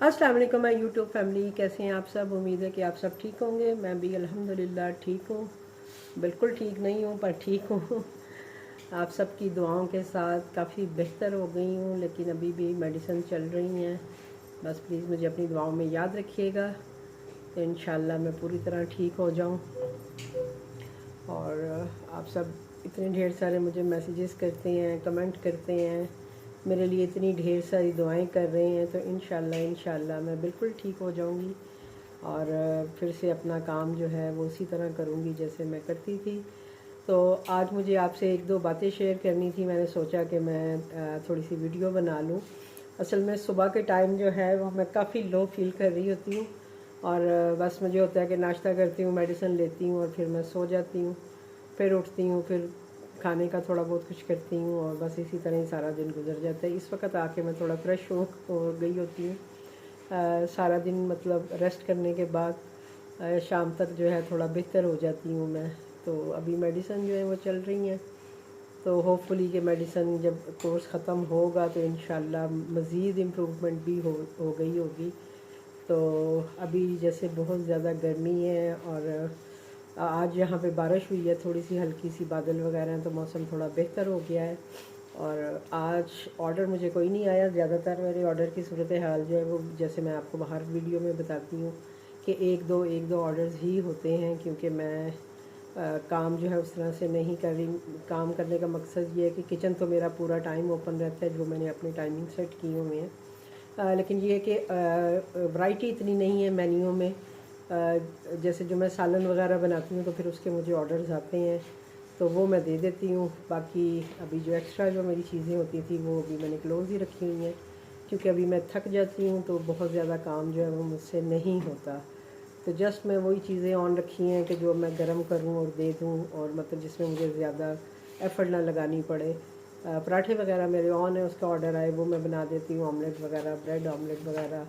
अस्सलाम वालेकुम my YouTube family, कैसे हैं आप सब। उम्मीद है कि आप सब ठीक होंगे। मैं भी अल्हम्दुलिल्लाह ठीक हूँ। बिल्कुल ठीक नहीं हूँ पर ठीक हूँ। आप सब की दुआओं के साथ काफ़ी बेहतर हो गई हूँ, लेकिन अभी भी मेडिसिन चल रही हैं। बस प्लीज़ मुझे अपनी दुआओं में याद रखिएगा, तो इंशाल्लाह मैं पूरी तरह ठीक हो जाऊँ। और आप सब इतने ढेर सारे मुझे मैसेजेस करते हैं, कमेंट करते हैं, मेरे लिए इतनी ढेर सारी दुआएं कर रहे हैं, तो इंशाल्लाह मैं बिल्कुल ठीक हो जाऊंगी और फिर से अपना काम जो है वो उसी तरह करूंगी जैसे मैं करती थी। तो आज मुझे आपसे एक दो बातें शेयर करनी थी। मैंने सोचा कि मैं थोड़ी सी वीडियो बना लूँ। असल में सुबह के टाइम जो है वो मैं काफ़ी लो फील कर रही होती हूँ और बस मुझे होता है कि नाश्ता करती हूँ, मेडिसिन लेती हूँ और फिर मैं सो जाती हूँ। फिर उठती हूँ, फिर खाने का थोड़ा बहुत कुछ करती हूँ और बस इसी तरह ही सारा दिन गुजर जाता है। इस वक्त आके मैं थोड़ा फ्रेश हो गई होती हूँ। सारा दिन मतलब रेस्ट करने के बाद शाम तक जो है थोड़ा बेहतर हो जाती हूँ मैं। तो अभी मेडिसिन जो है वो चल रही हैं, तो होपफुली कि मेडिसिन जब कोर्स ख़त्म होगा तो इंशाल्लाह मज़ीद इम्प्रूवमेंट भी हो गई होगी। तो अभी जैसे बहुत ज़्यादा गर्मी है और आज यहाँ पे बारिश हुई है, थोड़ी सी हल्की सी बादल वगैरह हैं, तो मौसम थोड़ा बेहतर हो गया है। और आज ऑर्डर मुझे कोई नहीं आया। ज़्यादातर मेरे ऑर्डर की सूरत हाल जो है वो जैसे मैं आपको बाहर वीडियो में बताती हूँ कि एक दो ऑर्डर्स ही होते हैं, क्योंकि मैं काम जो है उस तरह से नहीं कर रही। काम करने का मकसद ये है कि किचन तो मेरा पूरा टाइम ओपन रहता है, जो मैंने अपनी टाइमिंग सेट की हुई है। लेकिन ये है कि वैरायटी इतनी नहीं है मेन्यू में। जैसे जो मैं सालन वगैरह बनाती हूँ तो फिर उसके मुझे ऑर्डर्स आते हैं, तो वो मैं दे देती हूँ। बाकी अभी जो एक्स्ट्रा जो मेरी चीज़ें होती थी वो अभी मैंने क्लोज़ ही रखी हुई हैं, क्योंकि अभी मैं थक जाती हूँ तो बहुत ज़्यादा काम जो है वो मुझसे नहीं होता। तो जस्ट मैं वही चीज़ें ऑन रखी हैं कि जो मैं गरम करूँ और दे दूँ, और मतलब जिसमें मुझे ज़्यादा एफ़र्ट ना लगानी पड़े। पराठे वगैरह मेरे ऑन है, उसका ऑर्डर आए वो मैं बना देती हूँ, ऑमलेट वगैरह, ब्रेड ऑमलेट वगैरह।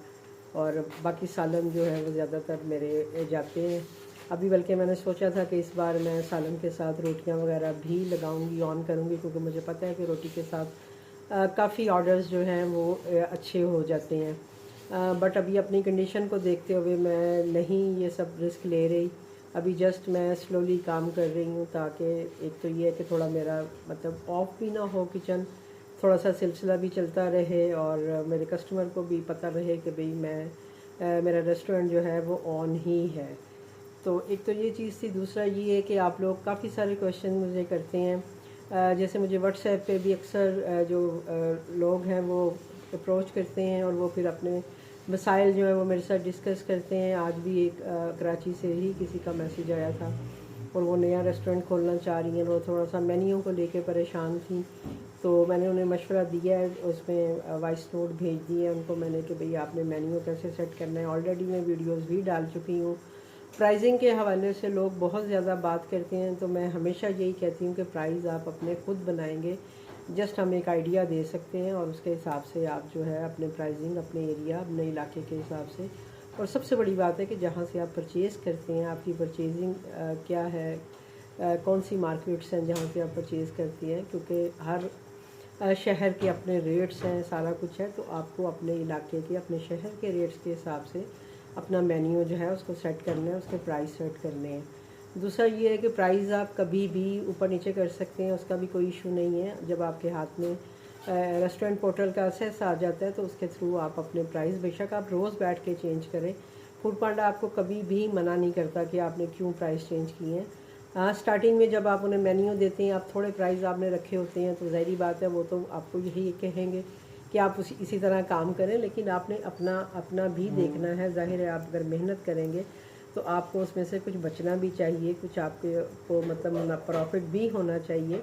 और बाकी सालन जो है वो ज़्यादातर मेरे जाते हैं। अभी बल्कि मैंने सोचा था कि इस बार मैं सालन के साथ रोटियां वगैरह भी लगाऊंगी, ऑन करूंगी, क्योंकि मुझे पता है कि रोटी के साथ काफ़ी ऑर्डर्स जो हैं वो अच्छे हो जाते हैं। बट अभी अपनी कंडीशन को देखते हुए मैं नहीं ये सब रिस्क ले रही। अभी जस्ट मैं स्लोली काम कर रही हूँ, ताकि एक तो ये है कि थोड़ा मेरा मतलब ऑफ भी ना हो किचन, थोड़ा सा सिलसिला भी चलता रहे और मेरे कस्टमर को भी पता रहे कि भाई मेरा रेस्टोरेंट जो है वो ऑन ही है। तो एक तो ये चीज़ थी। दूसरा ये है कि आप लोग काफ़ी सारे क्वेश्चन मुझे करते हैं। जैसे मुझे व्हाट्सएप पे भी अक्सर जो लोग हैं वो अप्रोच करते हैं और वो फिर अपने मसाइल जो है वो मेरे साथ डिस्कस करते हैं। आज भी एक कराची से ही किसी का मैसेज आया था और वो नया रेस्टोरेंट खोलना चाह रही हैं, वो थोड़ा सा मेन्यू को लेके परेशान थी। तो मैंने उन्हें मशवरा दिया है, उसमें वॉइस नोट भेज दिए हैं उनको मैंने कि भाई आपने मेन्यू कैसे सेट करना है। ऑलरेडी मैं वीडियोस भी डाल चुकी हूँ। प्राइसिंग के हवाले से लोग बहुत ज़्यादा बात करते हैं, तो मैं हमेशा यही कहती हूँ कि प्राइस आप अपने खुद बनाएंगे। जस्ट हम एक आइडिया दे सकते हैं और उसके हिसाब से आप जो है अपने प्राइसिंग अपने एरिया अपने इलाके के हिसाब से। और सबसे बड़ी बात है कि जहाँ से आप परचेज़ करते हैं आपकी परचेजिंग क्या है, कौन सी मार्केट्स हैं जहाँ से आप परचेज़ करती हैं, क्योंकि हर शहर के अपने रेट्स हैं, सारा कुछ है। तो आपको अपने इलाके के अपने शहर के रेट्स के हिसाब से अपना मेन्यू जो है उसको सेट करना है, उसके प्राइस सेट करने हैं। दूसरा ये है कि प्राइस आप कभी भी ऊपर नीचे कर सकते हैं, उसका भी कोई इशू नहीं है। जब आपके हाथ में रेस्टोरेंट पोर्टल का एक्सेस आ जाता है तो उसके थ्रू आप अपने प्राइस बेशक आप रोज़ बैठ के चेंज करें। फूड पांडा आपको कभी भी मना नहीं करता कि आपने क्यों प्राइस चेंज किए हैं। हाँ, स्टार्टिंग में जब आप उन्हें मेन्यू देते हैं, आप थोड़े प्राइस आपने रखे होते हैं, तो ज़ाहिरी बात है वो तो आपको यही कहेंगे कि आप इसी तरह काम करें। लेकिन आपने अपना अपना भी देखना है। ज़ाहिर है आप अगर मेहनत करेंगे तो आपको उसमें से कुछ बचना भी चाहिए, कुछ आपके को मतलब प्रॉफिट भी होना चाहिए।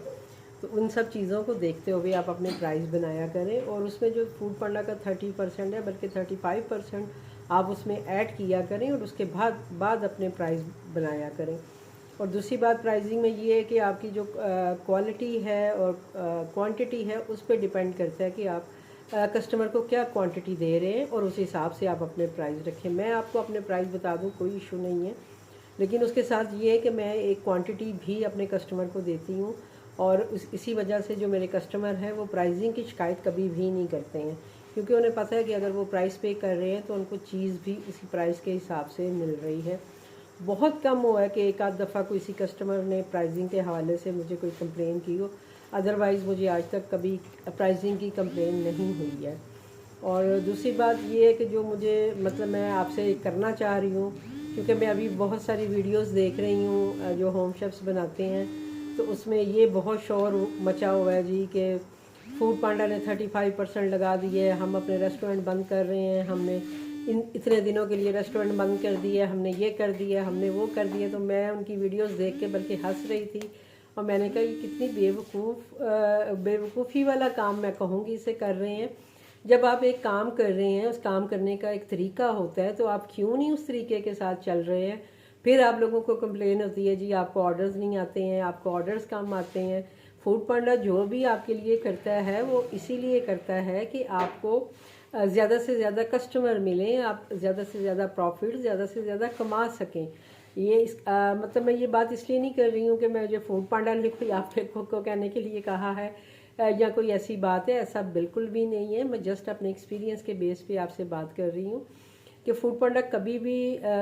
तो उन सब चीज़ों को देखते हुए आप अपने प्राइस बनाया करें। और उसमें जो फूड पांडा का 30% है, बल्कि 35% आप उसमें ऐड किया करें और उसके बाद अपने प्राइस बनाया करें। और दूसरी बात प्राइसिंग में ये है कि आपकी जो क्वालिटी है और क्वांटिटी है उस पर डिपेंड करता है कि आप कस्टमर को क्या क्वांटिटी दे रहे हैं और उस हिसाब से आप अपने प्राइस रखें। मैं आपको अपने प्राइस बता दूं, कोई इशू नहीं है, लेकिन उसके साथ ये है कि मैं एक क्वांटिटी भी अपने कस्टमर को देती हूँ। और इसी वजह से जो मेरे कस्टमर हैं वो प्राइसिंग की शिकायत कभी भी नहीं करते हैं। क्योंकि उन्हें पता है कि अगर वो प्राइस पे कर रहे हैं तो उनको चीज़ भी उसी प्राइस के हिसाब से मिल रही है। बहुत कम हुआ है कि एक आध दफ़ा किसी कस्टमर ने प्राइसिंग के हवाले से मुझे कोई कंप्लेन की हो, अदरवाइज़ मुझे आज तक कभी प्राइसिंग की कंप्लेन नहीं हुई है। और दूसरी बात ये है कि जो मुझे मतलब मैं आपसे करना चाह रही हूँ, क्योंकि मैं अभी बहुत सारी वीडियोस देख रही हूँ जो होम शेफ्स बनाते हैं, तो उसमें ये बहुत शोर मचा हुआ है जी कि फूड पांडा ने 35% लगा दिए, हम अपने रेस्टोरेंट बंद कर रहे हैं, हमने इतने दिनों के लिए रेस्टोरेंट बंद कर दिए, हमने ये कर दिया, हमने वो कर दिया। तो मैं उनकी वीडियोस देख के बल्कि हंस रही थी और मैंने कहा ये कितनी बेवकूफ़ी वाला काम मैं कहूँगी इसे कर रहे हैं। जब आप एक काम कर रहे हैं, उस काम करने का एक तरीका होता है, तो आप क्यों नहीं उस तरीके के साथ चल रहे हैं? फिर आप लोगों को कंप्लेन होती है जी आपको ऑर्डर्स नहीं आते हैं, आपको ऑर्डर्स कम आते हैं। फूड पांडा जो भी आपके लिए करता है वो इसीलिए करता है कि आपको ज़्यादा से ज़्यादा कस्टमर मिलें, आप ज़्यादा से ज़्यादा प्रॉफिट ज़्यादा से ज़्यादा कमा सकें। ये मतलब मैं ये बात इसलिए नहीं कर रही हूँ कि मैं जो फूड पांडा ने कोई आप लोगों को कहने के लिए कहा है या कोई ऐसी बात है, ऐसा बिल्कुल भी नहीं है। मैं जस्ट अपने एक्सपीरियंस के बेस पे आपसे बात कर रही हूँ कि फूड पांडा कभी भी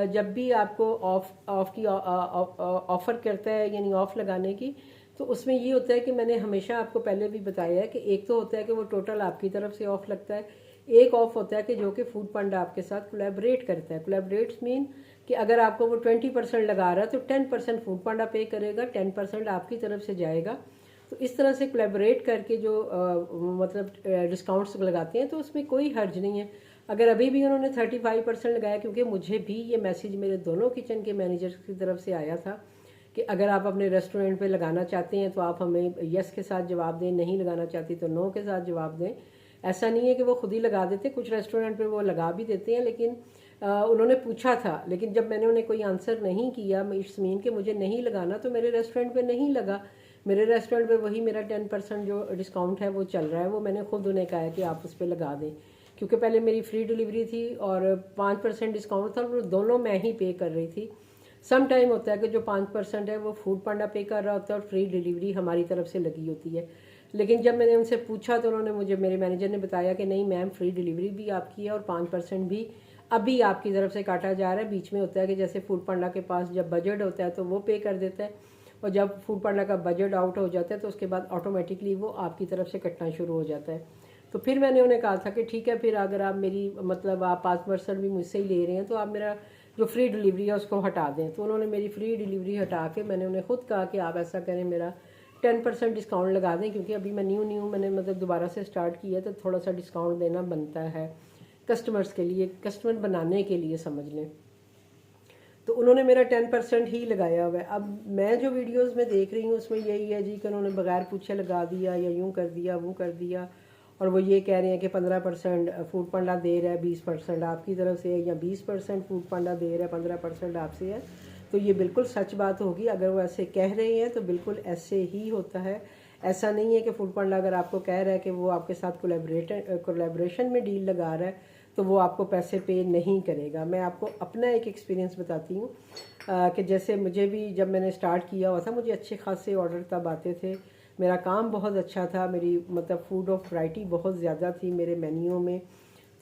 जब भी आपको ऑफ की ऑफ़र करता है, यानी ऑफ़ लगाने की, तो उसमें ये होता है कि मैंने हमेशा आपको पहले भी बताया है कि एक तो होता है कि वो टोटल आपकी तरफ से ऑफ़ लगता है, एक ऑफ़ होता है कि जो कि फूड पांडा आपके साथ कोलैबोरेट करता है। कोलैबोरेट्स मीन कि अगर आपको वो 20% लगा रहा है तो 10% फूड पांडा पे करेगा, 10% आपकी तरफ से जाएगा। तो इस तरह से कोलैबोरेट करके जो मतलब डिस्काउंट्स लगाते हैं, तो उसमें कोई हर्ज नहीं है। अगर अभी भी उन्होंने 35% लगाया, क्योंकि मुझे भी ये मैसेज मेरे दोनों किचन के मैनेजर्स की तरफ से आया था कि अगर आप अपने रेस्टोरेंट पे लगाना चाहते हैं तो आप हमें यस के साथ जवाब दें, नहीं लगाना चाहती तो नो के साथ जवाब दें। ऐसा नहीं है कि वो खुद ही लगा देते, कुछ रेस्टोरेंट पे वो लगा भी देते हैं, लेकिन उन्होंने पूछा था, लेकिन जब मैंने उन्हें कोई आंसर नहीं किया, इट्स मीन कि मुझे नहीं लगाना, तो मेरे रेस्टोरेंट पे नहीं लगा। मेरे रेस्टोरेंट पे वही मेरा 10% जो डिस्काउंट है वो चल रहा है, वो मैंने खुद उन्हें कहा है कि आप उस पर लगा दें, क्योंकि पहले मेरी फ्री डिलीवरी थी और 5% डिस्काउंट था, वो दोनों मैं ही पे कर रही थी। सम टाइम होता है कि जो 5% है वो फूड पांडा पे कर रहा होता है और फ्री डिलीवरी हमारी तरफ से लगी होती है। लेकिन जब मैंने उनसे पूछा तो उन्होंने मुझे, मेरे मैनेजर ने बताया कि नहीं मैम, फ्री डिलीवरी भी आपकी है और 5% भी अभी आपकी तरफ से काटा जा रहा है। बीच में होता है कि जैसे फूड पांडा के पास जब बजट होता है तो वो पे कर देता है, और जब फूड पांडा का बजट आउट हो जाता है तो उसके बाद ऑटोमेटिकली वो आपकी तरफ से कटना शुरू हो जाता है। तो फिर मैंने उन्हें कहा था कि ठीक है, फिर अगर आप मेरी मतलब आप 5% भी मुझसे ही ले रहे हैं तो आप मेरा जो फ्री डिलीवरी है उसको हटा दें। तो उन्होंने मेरी फ्री डिलीवरी हटा के, मैंने उन्हें खुद कहा कि आप ऐसा करें, मेरा 10% डिस्काउंट लगा दें, क्योंकि अभी मैं न्यू मैंने मतलब दोबारा से स्टार्ट किया, तो थोड़ा सा डिस्काउंट देना बनता है कस्टमर्स के लिए, कस्टमर बनाने के लिए समझ लें। तो उन्होंने मेरा 10% ही लगाया हुआ है। अब मैं जो वीडियोस में देख रही हूँ उसमें यही है जी कि उन्होंने बगैर पूछे लगा दिया, या यूँ कर दिया, वो कर दिया, और वो ये कह रहे हैं कि 15% फूड पांडा दे रहा है, 20% आपकी तरफ से है, या 20% फूड पांडा दे रहा है, 15% आपसे है। तो ये बिल्कुल सच बात होगी। अगर वो ऐसे कह रहे हैं तो बिल्कुल ऐसे ही होता है। ऐसा नहीं है कि फूड पांडा अगर आपको कह रहा है कि वो आपके साथ कोलैबोरेशन में डील लगा रहा है तो वो आपको पैसे पे नहीं करेगा। मैं आपको अपना एक एक्सपीरियंस बताती हूँ कि जैसे मुझे भी जब मैंने स्टार्ट किया हुआ था, मुझे अच्छे खासे ऑर्डर तब आते थे, मेरा काम बहुत अच्छा था, मेरी मतलब फूड ऑफ वैरायटी बहुत ज़्यादा थी मेरे मेन्यू में,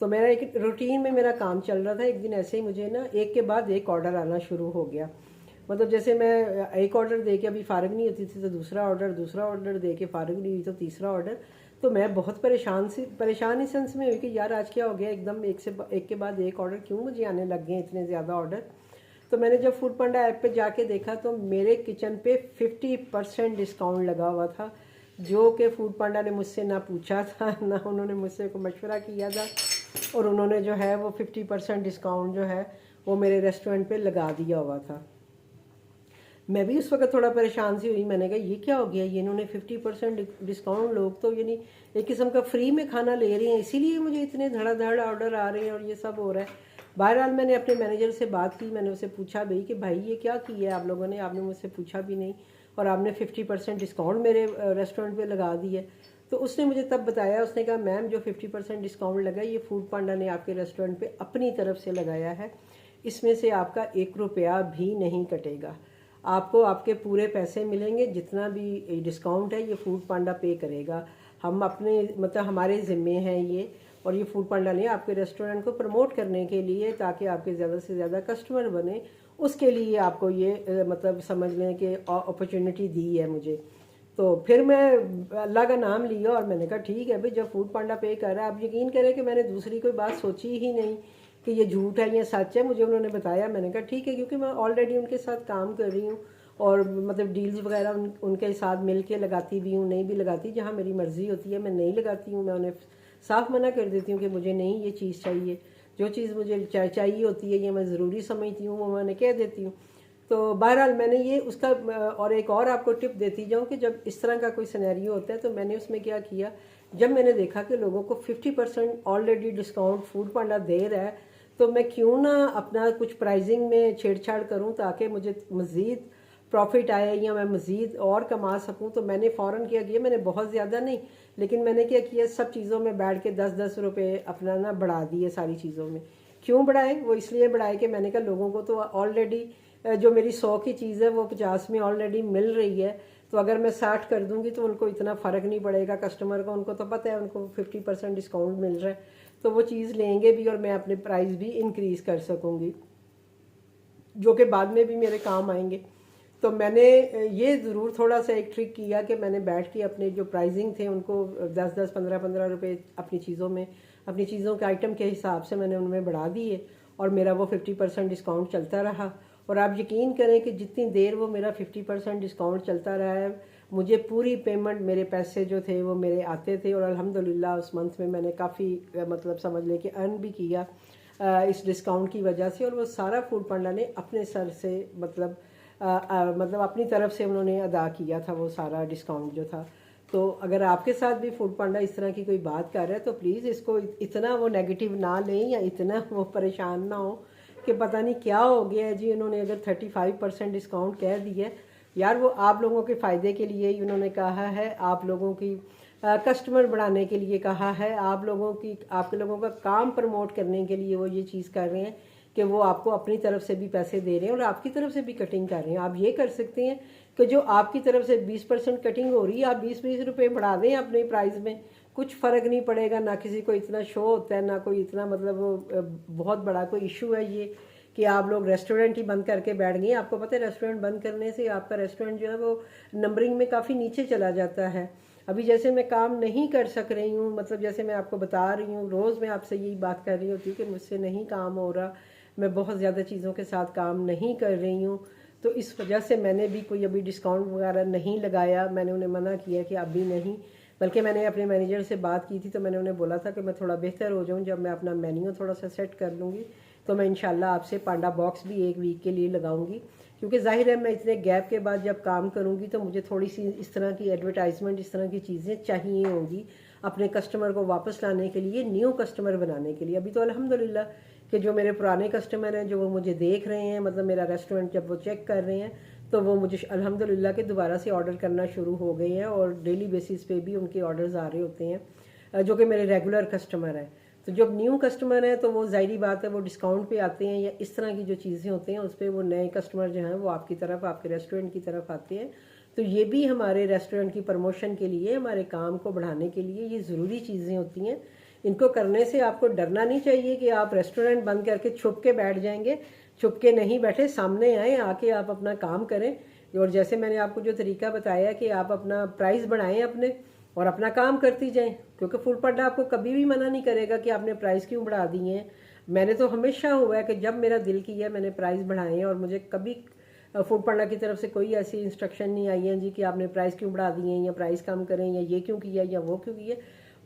तो मेरा एक रूटीन में मेरा काम चल रहा था। एक दिन ऐसे ही मुझे ना एक के बाद एक ऑर्डर आना शुरू हो गया। मतलब जैसे मैं एक ऑर्डर दे के अभी फ़ारिग नहीं होती थी तो दूसरा ऑर्डर दे के फ़ारिग नहीं हुई तो तीसरा ऑर्डर। तो मैं बहुत परेशान इस सेंस में हुई कि यार आज क्या हो गया, एकदम एक के बाद एक ऑर्डर क्यों मुझे आने लग गए, इतने ज़्यादा ऑर्डर। तो मैंने जब फूड पांडा ऐप पे जाके देखा तो मेरे किचन पे 50% डिस्काउंट लगा हुआ था, जो कि फूड पांडा ने मुझसे ना पूछा था, ना उन्होंने मुझसे कोई मशवरा किया था, और उन्होंने जो है वो 50% डिस्काउंट जो है वो मेरे रेस्टोरेंट पे लगा दिया हुआ था। मैं भी उस वक्त थोड़ा परेशान सी हुई। मैंने कहा ये क्या हो गया, ये इन्होंने 50% डिस्काउंट, लोग तो यानी एक किस्म का फ्री में खाना ले रहे हैं, इसीलिए मुझे इतने धड़ाधड़ ऑर्डर आ रहे हैं और ये सब हो रहा है। बहरहाल मैंने अपने मैनेजर से बात की, मैंने उससे पूछा भाई कि भाई ये क्या किया है आप लोगों ने, आपने मुझसे पूछा भी नहीं और आपने 50% डिस्काउंट मेरे रेस्टोरेंट पर लगा दी है। तो उसने मुझे तब बताया, उसने कहा मैम जो 50% डिस्काउंट लगा ये फूड पांडा ने आपके रेस्टोरेंट पर अपनी तरफ से लगाया है, इसमें से आपका 1 रुपया भी नहीं कटेगा, आपको आपके पूरे पैसे मिलेंगे, जितना भी डिस्काउंट है ये फूड पांडा पे करेगा, हम अपने मतलब हमारे ज़िम्मे हैं ये। और ये फूड पांडा ने आपके रेस्टोरेंट को प्रमोट करने के लिए, ताकि आपके ज़्यादा से ज़्यादा कस्टमर बने, उसके लिए आपको ये मतलब समझ लें कि अपॉर्चुनिटी दी है मुझे। तो फिर मैं अल्लाह का नाम लिया और मैंने कहा ठीक है भाई, जब फूड पांडा पे कर रहा है, आप यकीन करें कि मैंने दूसरी कोई बात सोची ही नहीं कि ये झूठ है या सच है। मुझे उन्होंने बताया, मैंने कहा ठीक है, क्योंकि मैं ऑलरेडी उनके साथ काम कर रही हूँ और मतलब डील्स वगैरह उनके साथ मिल के लगाती भी हूँ, नहीं भी लगाती, जहाँ मेरी मर्ज़ी होती है मैं नहीं लगाती हूँ। मैं उन्हें साफ मना कर देती हूँ कि मुझे नहीं ये चीज़ चाहिए, जो चीज़ मुझे चाहिए होती है, ये मैं ज़रूरी समझती हूँ, वो मैंने कह देती हूँ। तो बहरहाल मैंने ये उसका और एक और आपको टिप देती जाऊँ कि जब इस तरह का कोई सिनेरियो होता है तो मैंने उसमें क्या किया, जब मैंने देखा कि लोगों को 50% ऑलरेडी डिस्काउंट फूड पांडा दे रहा है, तो मैं क्यों ना अपना कुछ प्राइसिंग में छेड़छाड़ करूं ताकि मुझे मज़ीद प्रॉफिट आए या मैं मज़ीद और कमा सकूं। तो मैंने फ़ौरन क्या किया, मैंने बहुत ज़्यादा नहीं, लेकिन मैंने क्या किया, सब चीज़ों में बैठ के 10-10 रुपये अपना ना बढ़ा दिए सारी चीज़ों में। क्यों बढ़ाए? वो इसलिए बढ़ाए कि मैंने कहा लोगों को तो ऑलरेडी जो मेरी 100 की चीज़ है वो 50 में ऑलरेडी मिल रही है, तो अगर मैं 60 कर दूंगी तो उनको इतना फ़र्क नहीं पड़ेगा कस्टमर को, उनको तो पता है उनको 50% डिस्काउंट मिल रहा है, तो वो चीज़ लेंगे भी और मैं अपने प्राइस भी इंक्रीज़ कर सकूंगी, जो कि बाद में भी मेरे काम आएंगे। तो मैंने ये ज़रूर थोड़ा सा एक ट्रिक किया कि मैंने बैठ के अपने जो प्राइसिंग थे उनको 10-10, 15-15 रुपये अपनी चीज़ों में, अपनी चीज़ों के आइटम के हिसाब से मैंने उनमें बढ़ा दिए और मेरा वो 50% डिस्काउंट चलता रहा। और आप यकीन करें कि जितनी देर वो मेरा 50% डिस्काउंट चलता रहा है, मुझे पूरी पेमेंट, मेरे पैसे जो थे वो मेरे आते थे और अल्हम्दुलिल्लाह उस मंथ में मैंने काफ़ी मतलब समझ लें कि अर्न भी किया इस डिस्काउंट की वजह से। और वो सारा फूड पांडा ने अपने सर से मतलब अपनी तरफ से उन्होंने अदा किया था वो सारा डिस्काउंट जो था। तो अगर आपके साथ भी फूड पांडा इस तरह की कोई बात कर रहा है तो प्लीज़ इसको इतना वो नेगेटिव ना लें या इतना वो परेशान ना हो कि पता नहीं क्या हो गया है जी। उन्होंने अगर 35% डिस्काउंट कह दिया, यार वो आप लोगों के फ़ायदे के लिए ही उन्होंने कहा है, आप लोगों की कस्टमर बढ़ाने के लिए कहा है, आप लोगों का काम प्रमोट करने के लिए वो ये चीज़ कर रहे हैं कि वो आपको अपनी तरफ से भी पैसे दे रहे हैं और आपकी तरफ से भी कटिंग कर रहे हैं। आप ये कर सकते हैं कि जो आपकी तरफ से 20% कटिंग हो रही है, आप 20-20 रुपये बढ़ा दें अपने प्राइस में, कुछ फ़र्क नहीं पड़ेगा। ना किसी को इतना शो होता है, ना कोई इतना मतलब बहुत बड़ा कोई इशू है ये कि आप लोग रेस्टोरेंट ही बंद करके बैठ गए। आपको पता है रेस्टोरेंट बंद करने से आपका रेस्टोरेंट जो है वो नंबरिंग में काफ़ी नीचे चला जाता है। अभी जैसे मैं काम नहीं कर सक रही हूँ, मतलब जैसे मैं आपको बता रही हूँ, रोज़ मैं आपसे यही बात कर रही होती हूँ कि मुझसे नहीं काम हो रहा, मैं बहुत ज़्यादा चीज़ों के साथ काम नहीं कर रही हूँ, तो इस वजह से मैंने भी कोई अभी डिस्काउंट वगैरह नहीं लगाया। मैंने उन्हें मना किया कि अभी नहीं, बल्कि मैंने अपने मैनेजर से बात की थी तो मैंने उन्हें बोला था कि मैं थोड़ा बेहतर हो जाऊँ, जब मैं अपना मेन्यू थोड़ा सा सेट कर लूँगी तो मैं इंशाल्लाह आपसे पांडा बॉक्स भी 1 वीक के लिए लगाऊंगी, क्योंकि जाहिर है मैं इतने गैप के बाद जब काम करूँगी तो मुझे थोड़ी सी इस तरह की एडवर्टाइजमेंट, इस तरह की चीज़ें चाहिए होंगी अपने कस्टमर को वापस लाने के लिए, न्यू कस्टमर बनाने के लिए। अभी तो अल्हम्दुलिल्लाह कि जो मेरे पुराने कस्टमर हैं, जो वो मुझे देख रहे हैं, मतलब मेरा रेस्टोरेंट जब वो चेक कर रहे हैं तो वो मुझे अल्हम्दुलिल्लाह के दोबारा से ऑर्डर करना शुरू हो गए हैं और डेली बेसिस पे भी उनके ऑर्डर्स आ रहे होते हैं, जो कि मेरे रेगुलर कस्टमर हैं। तो जब न्यू कस्टमर हैं तो वो ज़ाहिरी बात है वो डिस्काउंट पे आते हैं या इस तरह की जो चीज़ें होती हैं उस पर वो नए कस्टमर जो हैं वो आपकी तरफ, आपके रेस्टोरेंट की तरफ आते हैं। तो ये भी हमारे रेस्टोरेंट की प्रमोशन के लिए, हमारे काम को बढ़ाने के लिए ये ज़रूरी चीज़ें होती हैं। इनको करने से आपको डरना नहीं चाहिए कि आप रेस्टोरेंट बंद करके छुप के बैठ जाएंगे। छुप के नहीं बैठे, सामने आए, आके आप अपना काम करें। और जैसे मैंने आपको जो तरीका बताया कि आप अपना प्राइस बढ़ाएं अपने और अपना काम करती जाएं, क्योंकि फूड पांडा आपको कभी भी मना नहीं करेगा कि आपने प्राइस क्यों बढ़ा दिए हैं। मैंने तो हमेशा हुआ है कि जब मेरा दिल किया मैंने प्राइस बढ़ाए हैं और मुझे कभी फूड पांडा की तरफ से कोई ऐसी इंस्ट्रक्शन नहीं आई है जी कि आपने प्राइस क्यों बढ़ा दिए हैं या प्राइस कम करें या ये क्यों किया या वो क्यों किया।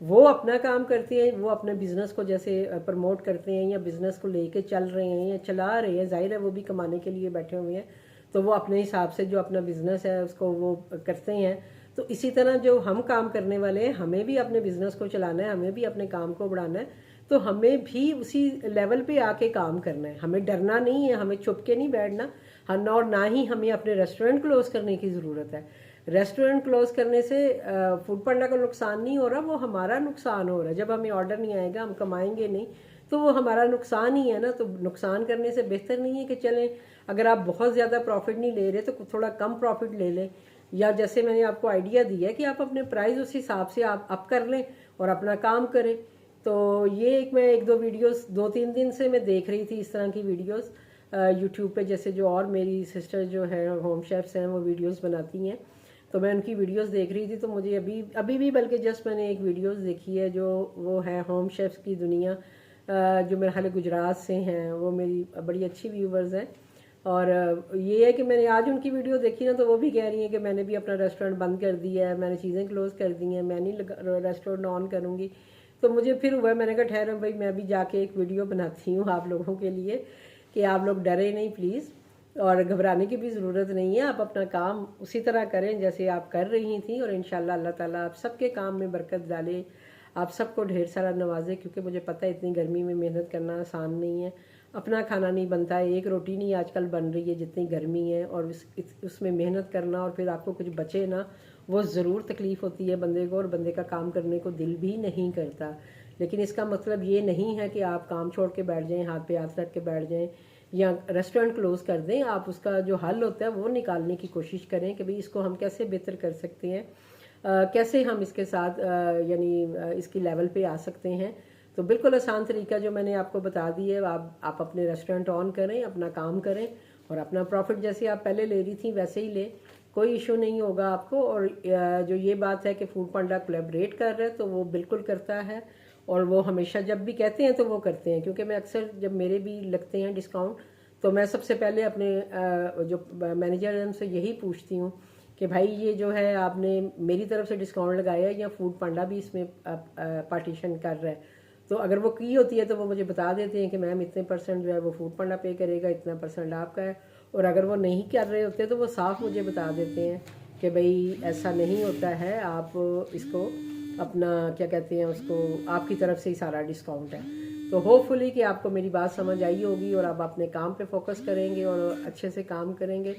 वो अपना काम करते हैं, वो अपने बिज़नेस को जैसे प्रमोट करते हैं या बिज़नेस को लेके चल रहे हैं या चला रहे हैं, जाहिर है वो भी कमाने के लिए बैठे हुए हैं, तो वो अपने हिसाब से जो अपना बिज़नेस है उसको वो करते हैं। तो इसी तरह जो हम काम करने वाले हैं, हमें भी अपने बिज़नेस को चलाना है, हमें भी अपने काम को बढ़ाना है, तो हमें भी उसी लेवल पे आके काम करना है। हमें डरना नहीं है, हमें छुप के नहीं बैठना, और ना ही हमें अपने रेस्टोरेंट क्लोज़ करने की ज़रूरत है। रेस्टोरेंट क्लोज़ करने से फूड पांडा का नुकसान नहीं हो रहा, वो हमारा नुकसान हो रहा है। जब हमें ऑर्डर नहीं आएगा, हम कमाएंगे नहीं, तो वो हमारा नुकसान ही है ना। तो नुकसान करने से बेहतर नहीं है कि चलें, अगर आप बहुत ज़्यादा प्रॉफिट नहीं ले रहे तो थोड़ा कम प्रॉफिट ले लें, या जैसे मैंने आपको आइडिया दिया कि आप अपने प्राइस उस हिसाब से आप अप कर लें और अपना काम करें। तो ये मैं एक दो वीडियोस 2-3 दिन से मैं देख रही थी इस तरह की वीडियोस यूट्यूब पे, जैसे जो और मेरी सिस्टर जो है होम शेफ्स हैं वो वीडियोस बनाती हैं, तो मैं उनकी वीडियोस देख रही थी। तो मुझे अभी अभी भी बल्कि जस्ट मैंने एक वीडियोस देखी है जो वो है होम शेफ्स की दुनिया, जो मेरे ख्याल गुजरात से हैं, वो मेरी बड़ी अच्छी व्यूवर्स हैं। और ये है कि मैंने आज उनकी वीडियो देखी ना, तो वो भी कह रही हैं कि मैंने भी अपना रेस्टोरेंट बंद कर दिया है, मैंने चीज़ें क्लोज़ कर दी हैं, मैं नहीं रेस्टोरेंट ऑन करूँगी। तो मुझे फिर हुआ, मैंने कहा ठहरो भाई, मैं भी जाके एक वीडियो बनाती हूँ आप लोगों के लिए कि आप लोग डरे नहीं प्लीज़, और घबराने की भी ज़रूरत नहीं है। आप अपना काम उसी तरह करें जैसे आप कर रही थी, और इंशाल्लाह अल्लाह ताला आप सबके काम में बरकत डाले, आप सबको ढेर सारा नवाजे, क्योंकि मुझे पता है इतनी गर्मी में मेहनत करना आसान नहीं है। अपना खाना नहीं बनता है, एक रोटी नहीं आजकल बन रही है जितनी गर्मी है, और उसमें मेहनत करना और फिर आपको कुछ बचे ना, वो ज़रूर तकलीफ़ होती है बंदे को, और बंदे का काम करने को दिल भी नहीं करता। लेकिन इसका मतलब ये नहीं है कि आप काम छोड़ के बैठ जाएं, हाथ पे हाथ रख के बैठ जाएं या रेस्टोरेंट क्लोज़ कर दें। आप उसका जो हल होता है वो निकालने की कोशिश करें कि भाई इसको हम कैसे बेहतर कर सकते हैं, कैसे हम इसके साथ यानी इसकी लेवल पे आ सकते हैं। तो बिल्कुल आसान तरीका जो मैंने आपको बता दी है, आप अपने रेस्टोरेंट ऑन करें, अपना काम करें, और अपना प्रॉफिट जैसे आप पहले ले रही थी वैसे ही लें, कोई इशू नहीं होगा आपको। और जो ये बात है कि फूड पांडा कोलैबोरेट कर रहा है, तो वो बिल्कुल करता है, और वो हमेशा जब भी कहते हैं तो वो करते हैं, क्योंकि मैं अक्सर जब मेरे भी लगते हैं डिस्काउंट, तो मैं सबसे पहले अपने जो मैनेजर हैं उनसे यही पूछती हूँ कि भाई ये जो है आपने मेरी तरफ से डिस्काउंट लगाया है या फूड पांडा भी इसमें पार्टीशन कर रहा है। तो अगर वो की होती है तो वो मुझे बता देते हैं कि मैम इतने % जो है वो फूड पांडा पे करेगा, इतना % आपका है। और अगर वो नहीं कर रहे होते तो वो साफ मुझे बता देते हैं कि भाई ऐसा नहीं होता है, आप इसको अपना क्या कहते हैं उसको, आपकी तरफ से ही सारा डिस्काउंट है। तो होपफुली कि आपको मेरी बात समझ आई होगी और आप अपने काम पे फोकस करेंगे और अच्छे से काम करेंगे।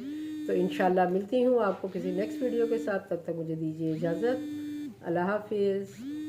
तो इंशाल्लाह मिलती हूँ आपको किसी नेक्स्ट वीडियो के साथ, तब तक मुझे दीजिए इजाज़त। अल्लाह हाफिज़।